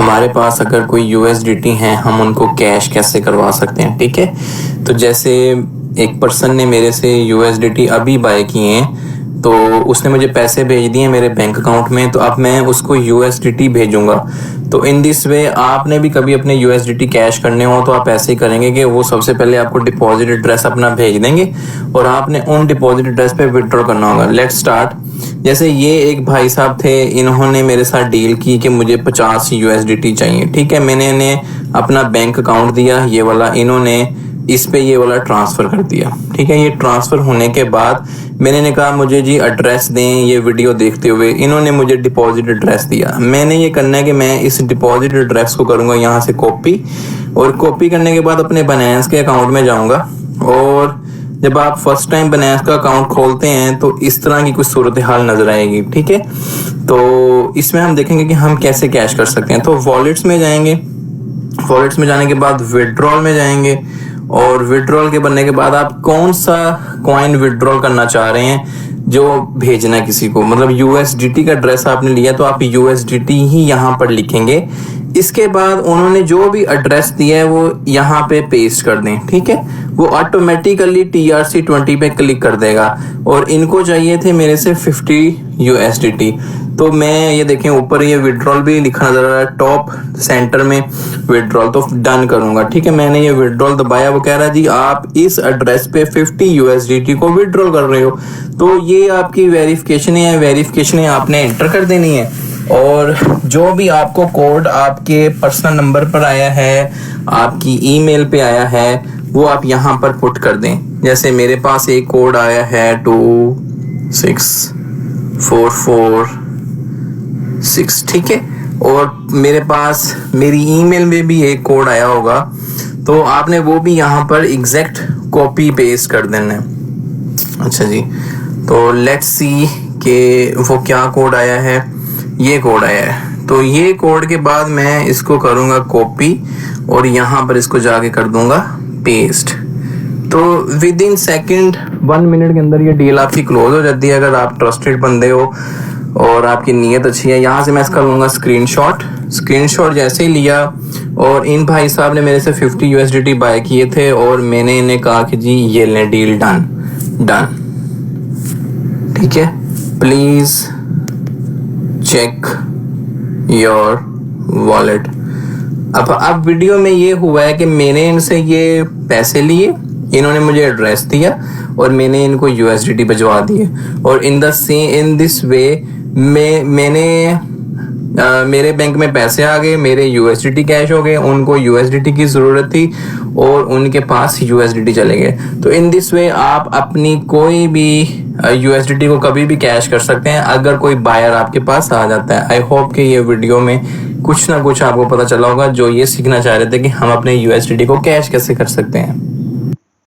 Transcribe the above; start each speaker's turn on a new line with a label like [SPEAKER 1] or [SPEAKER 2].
[SPEAKER 1] हमारे पास अगर कोई यूएसडीटी हैं, हम उनको कैश कैसे करवा सकते हैं। ठीक है, तो जैसे एक पर्सन ने मेरे से यूएसडीटी अभी बाय किए हैं, तो उसने मुझे पैसे भेज दिए मेरे बैंक अकाउंट में, तो अब मैं उसको यूएसडीटी भेजूंगा। तो इन दिस वे आपने भी कभी अपने यूएसडीटी कैश करने हो तो आप ऐसे ही करेंगे कि वो सबसे पहले आपको डिपॉजिट एड्रेस अपना भेज देंगे और आपने उन डिपॉजिट एड्रेस पे विड्रॉ करना होगा। Let's start. जैसे ये एक भाई साहब थे, इन्होंने मेरे साथ डील की कि मुझे 50 यूएसडीटी चाहिए। ठीक है, मैंने इन्हें अपना बैंक अकाउंट दिया ये वाला, इन्होंने इस पे ये वाला ट्रांसफ़र कर दिया। ठीक है, ये ट्रांसफ़र होने के बाद मैंने इन्हें कहा मुझे जी एड्रेस दें। ये वीडियो देखते हुए इन्होंने मुझे डिपॉजिट एड्रेस दिया। मैंने ये करना है कि मैं इस डिपॉजिट एड्रेस को करूँगा यहाँ से कॉपी, और कॉपी करने के बाद अपने बाइनेंस के अकाउंट में जाऊँगा। और जब आप फर्स्ट टाइम बाइनेंस का अकाउंट खोलते हैं तो इस तरह की कुछ सूरत हाल नज़र आएगी। ठीक है, तो इसमें हम देखेंगे कि हम कैसे कैश कर सकते हैं। तो वॉलेट्स में जाएंगे, वॉलेट्स में जाने के बाद विड्रॉल में जाएंगे, और विड्रॉल के बनने के बाद आप कौन सा कॉइन विड्रॉल करना चाह रहे हैं जो भेजना है किसी को, मतलब यूएसडीटी का एड्रेस आपने लिया तो आप यूएसडीटी ही यहाँ पर लिखेंगे। इसके बाद उन्होंने जो भी एड्रेस दिया है वो यहाँ पे पेस्ट कर दें। ठीक है, वो ऑटोमेटिकली TRC20 पे क्लिक कर देगा। और इनको चाहिए थे मेरे से 50 यूएसडीटी, तो मैं ये देखें ऊपर ये विड्रॉल भी लिखा नजर आ रहा है टॉप सेंटर में विड्रॉल, तो डन करूंगा। ठीक है, मैंने ये विड्रॉल दबाया, वो कह रहा है जी आप इस एड्रेस पे 50 यूएसडीटी को विड्रॉल कर रहे हो। तो ये आपकी वेरिफिकेशन है, वेरिफिकेशन आपने एंटर कर देनी है। और जो भी आपको कोड आपके पर्सनल नंबर पर आया है, आपकी ईमेल पे आया है, वो आप यहाँ पर पुट कर दें। जैसे मेरे पास एक कोड आया है 26446। ठीक है, और मेरे पास मेरी ईमेल में भी एक कोड आया होगा, तो आपने वो भी यहाँ पर एग्जैक्ट कॉपी पेस्ट कर देना है। अच्छा जी, तो लेट्स सी कि वो क्या कोड आया है। ये कोड आया है, तो ये कोड के बाद मैं इसको करूँगा कॉपी और यहाँ पर इसको जाके कर दूंगा पेस्ट। तो विद इन सेकेंड 1 मिनट के अंदर ये डील आपकी क्लोज हो जाती है, अगर आप ट्रस्टेड बंदे हो और आपकी नीयत अच्छी है। यहाँ से मैं इसका लूँगा स्क्रीनशॉट जैसे ही लिया, और इन भाई साहब ने मेरे से 50 यूएसडीटी बाय किए थे और मैंने इन्हें कहा कि जी ये लें, डील डन। ठीक है, प्लीज़ चेक योर वॉलेट। अब वीडियो में ये हुआ है कि मैंने इनसे ये पैसे लिए, इन्होंने मुझे एड्रेस दिया और मैंने इनको यूएसडीटी भिजवा दिए। और इन दिस वे मेरे बैंक में पैसे आ गए, मेरे यूएसडीटी कैश हो गए, उनको यूएसडीटी की ज़रूरत थी और उनके पास यूएसडीटी चले गए। तो इन दिस वे आप अपनी कोई भी यूएसडीटी को कभी भी कैश कर सकते हैं अगर कोई बायर आपके पास आ जाता है। आई होप कि ये वीडियो में कुछ ना कुछ आपको पता चला होगा जो ये सीखना चाह रहे थे कि हम अपने यूएसडीटी को कैश कैसे कर सकते हैं।